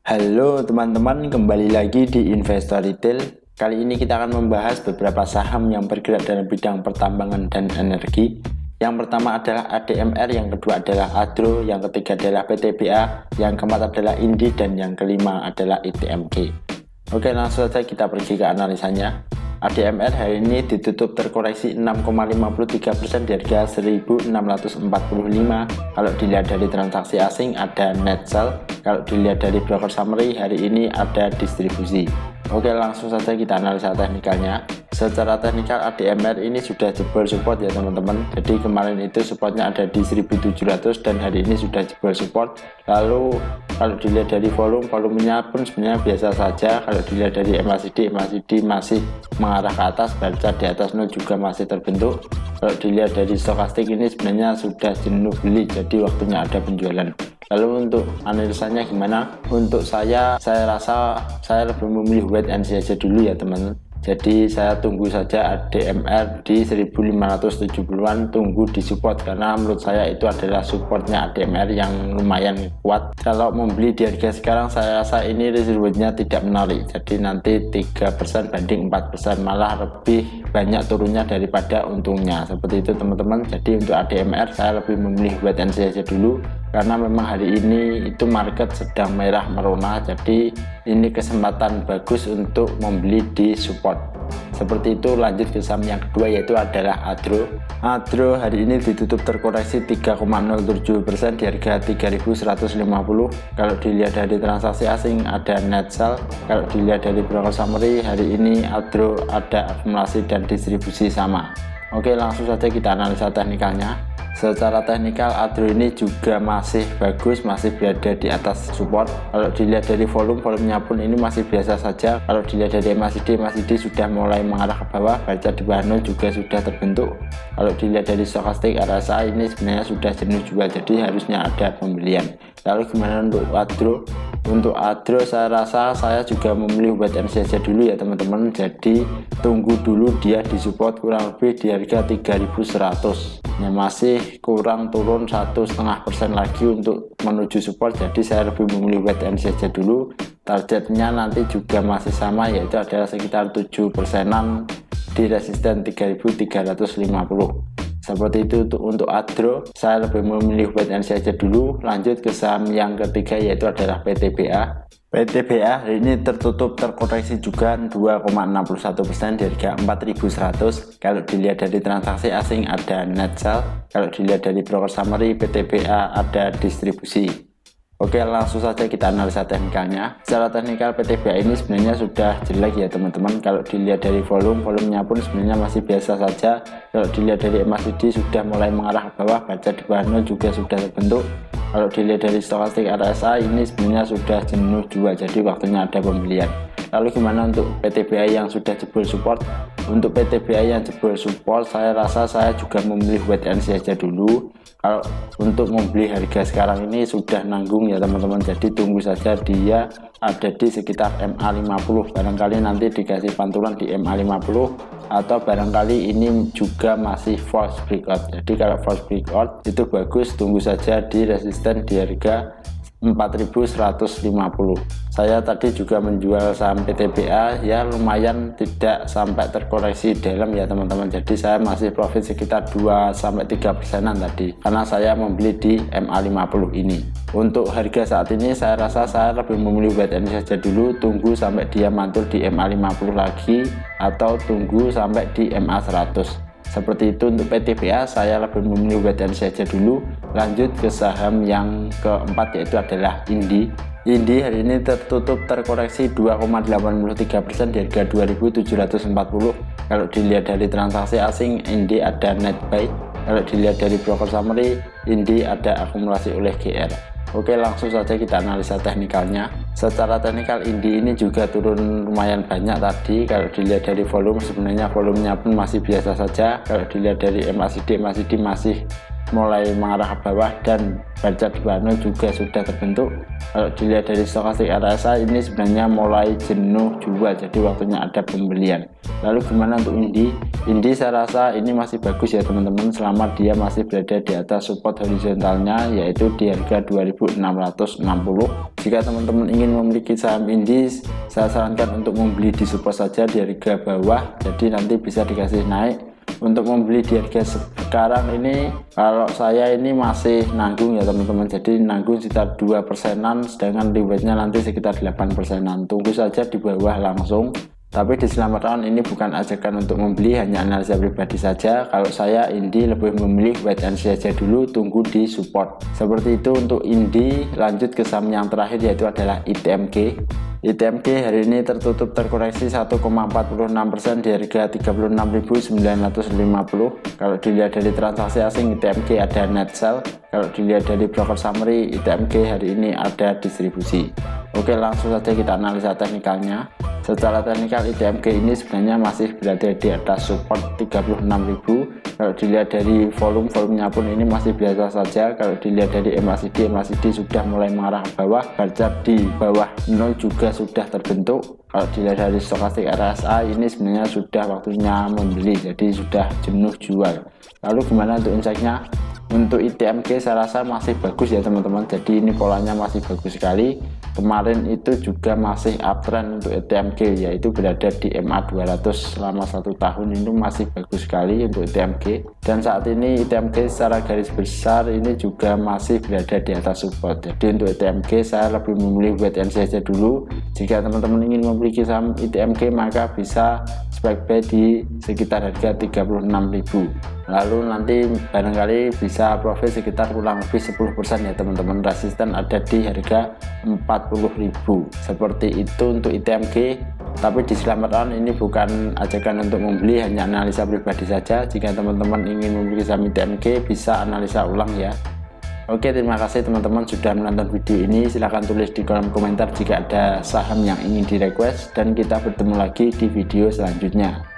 Halo teman-teman, kembali lagi di Investor Retail. Kali ini kita akan membahas beberapa saham yang bergerak dalam bidang pertambangan dan energi. Yang pertama adalah ADMR, yang kedua adalah Adro, yang ketiga adalah PTBA, yang keempat adalah Indi, dan yang kelima adalah ITMG. Oke, langsung saja kita pergi ke analisanya. ADMR hari ini ditutup terkoreksi 6,53% di harga 1645. Kalau dilihat dari transaksi asing ada net sell, kalau dilihat dari broker summary hari ini ada distribusi. Oke, langsung saja kita analisa teknikalnya. Secara teknikal ADMR ini sudah jebol support ya teman-teman. Jadi kemarin itu supportnya ada di 1700 dan hari ini sudah jebol support. Lalu kalau dilihat dari volumenya pun sebenarnya biasa saja. Kalau dilihat dari MACD masih mengarah ke atas, baca di atas 0 juga masih terbentuk. Kalau dilihat dari stokastik ini sebenarnya sudah jenuh beli, jadi waktunya ada penjualan. Lalu untuk analisanya gimana? Untuk saya rasa saya lebih memilih wait and see aja dulu ya teman-teman. Jadi saya tunggu saja ADMR di 1570-an, tunggu di support, karena menurut saya itu adalah supportnya ADMR yang lumayan kuat. Kalau membeli di harga sekarang saya rasa ini rewardnya tidak menarik, jadi nanti 3% banding 4%, malah lebih banyak turunnya daripada untungnya, seperti itu teman-teman. Jadi untuk ADMR saya lebih memilih wait and see aja dulu, karena memang hari ini itu market sedang merah merona, jadi ini kesempatan bagus untuk membeli di support. Seperti itu. Lanjut ke saham yang kedua, yaitu adalah Adro. Adro hari ini ditutup terkoreksi 3,07% di harga 3150. Kalau dilihat dari transaksi asing ada net sell, kalau dilihat dari broker summary hari ini Adro ada akumulasi dan distribusi sama. Oke, langsung saja kita analisa teknikalnya. Secara teknikal Adro ini juga masih bagus, masih berada di atas support. Kalau dilihat dari volumenya pun ini masih biasa saja. Kalau dilihat dari MACD sudah mulai mengarah ke bawah, baca di bawah 0 juga sudah terbentuk. Kalau dilihat dari stokastik RSI ini sebenarnya sudah jenuh jual, jadi harusnya ada pembelian. Lalu gimana untuk Adro? Untuk Adro saya rasa saya juga memilih wait and see aja dulu ya teman-teman. Jadi tunggu dulu dia di support kurang lebih di harga 3100 ya, masih kurang turun 1,5% lagi untuk menuju support. Jadi saya lebih memilih wait and see aja dulu. Targetnya nanti juga masih sama, yaitu adalah sekitar 7%an di resisten 3350. Seperti itu untuk Adro, saya lebih memilih wait and see aja dulu. Lanjut ke saham yang ketiga, yaitu adalah PTBA. PTBA hari ini tertutup terkoreksi juga 2,61% di harga 4100. Kalau dilihat dari transaksi asing ada net sell, kalau dilihat dari broker summary PTBA ada distribusi. Oke, langsung saja kita analisa teknikalnya. Secara teknikal PTBA ini sebenarnya sudah jelek ya teman-teman. Kalau dilihat dari volumenya pun sebenarnya masih biasa saja. Kalau dilihat dari MACD sudah mulai mengarah ke bawah, baca di bawah 0 juga sudah terbentuk. Kalau dilihat dari stokastik RSI ini sebenarnya sudah jenuh jual, jadi waktunya ada pembelian. Lalu gimana untuk PTBA yang sudah jebol support? Untuk PTBA yang jebol support saya rasa saya juga memilih wait and see aja dulu. Kalau untuk membeli harga sekarang ini sudah nanggung ya teman-teman, jadi tunggu saja dia ada di sekitar MA50. Barangkali nanti dikasih pantulan di MA50, atau barangkali ini juga masih false breakout. Jadi kalau false breakout itu bagus, tunggu saja di resisten di harga 4150. Saya tadi juga menjual saham PTBA ya, lumayan tidak sampai terkoreksi dalam ya teman-teman. Jadi saya masih profit sekitar 2-3%an tadi, karena saya membeli di MA50 ini. Untuk harga saat ini saya rasa saya lebih memilih wait and see saja dulu, tunggu sampai dia mantul di MA50 lagi, atau tunggu sampai di MA100. Seperti itu untuk PTBA, saya lebih memilih wait and see aja dulu. Lanjut ke saham yang keempat, yaitu adalah Indi. Indi hari ini tertutup terkoreksi 2,83% di harga 2740. Kalau dilihat dari transaksi asing, Indi ada net buy. Kalau dilihat dari broker summary, Indi ada akumulasi oleh GR. Oke, langsung saja kita analisa teknikalnya. Secara teknikal Indi ini juga turun lumayan banyak tadi. Kalau dilihat dari volume, sebenarnya volumenya pun masih biasa saja. Kalau dilihat dari MACD masih mulai mengarah ke bawah dan baca 20 juga sudah terbentuk. Kalau dilihat dari stokastik RSI ini sebenarnya mulai jenuh jual, jadi waktunya ada pembelian. Lalu gimana untuk Indi? Indi saya rasa ini masih bagus ya teman-teman, selama dia masih berada di atas support horizontalnya, yaitu di harga 2660. Jika teman-teman ingin memiliki saham Indi, saya sarankan untuk membeli di support saja di harga bawah, jadi nanti bisa dikasih naik. Untuk membeli di harga sekarang ini, kalau saya ini masih nanggung ya teman-teman, jadi nanggung sekitar 2%-an, sedangkan rewardnya nanti sekitar 8%-an. Tunggu saja di bawah langsung. Tapi di selamat round ini bukan ajakan untuk membeli, hanya analisa pribadi saja. Kalau saya Indi lebih memilih wait and see aja dulu, tunggu di support. Seperti itu untuk Indi. Lanjut ke saham yang terakhir, yaitu adalah ITMG. ITMG hari ini tertutup terkoreksi 1,46% di harga 36.950. Kalau dilihat dari transaksi asing, ITMG ada net sell. Kalau dilihat dari broker summary, ITMG hari ini ada distribusi. Oke, langsung saja kita analisa teknikalnya. Secara teknikal ITMG ini sebenarnya masih berada di atas support 36.000. Kalau dilihat dari volumenya pun ini masih biasa saja. Kalau dilihat dari MACD sudah mulai mengarah ke bawah, bar di bawah 0 juga sudah terbentuk. Kalau dilihat dari stokastik RSI ini sebenarnya sudah waktunya membeli, jadi sudah jenuh jual. Lalu gimana untuk insight-nya? Untuk ITMG saya rasa masih bagus ya teman-teman, jadi ini polanya masih bagus sekali. Kemarin itu juga masih uptrend untuk ITMG, yaitu berada di MA 200 selama 1 tahun, itu masih bagus sekali untuk ITMG. Dan saat ini ITMG secara garis besar ini juga masih berada di atas support. Jadi untuk ITMG saya lebih memilih wait and see saja dulu. Jika teman-teman ingin memiliki saham ITMG maka bisa spike buy di sekitar harga 36.000. Lalu nanti barangkali bisa profit sekitar kurang lebih 10% ya teman-teman. Resisten ada di harga 40.000. Seperti itu untuk ITMG. Tapi di selamat round ini bukan ajakan untuk membeli, hanya analisa pribadi saja. Jika teman-teman ingin memiliki saham ITMG bisa analisa ulang ya. Oke, terima kasih teman-teman sudah menonton video ini. Silahkan tulis di kolom komentar jika ada saham yang ingin di request, dan kita bertemu lagi di video selanjutnya.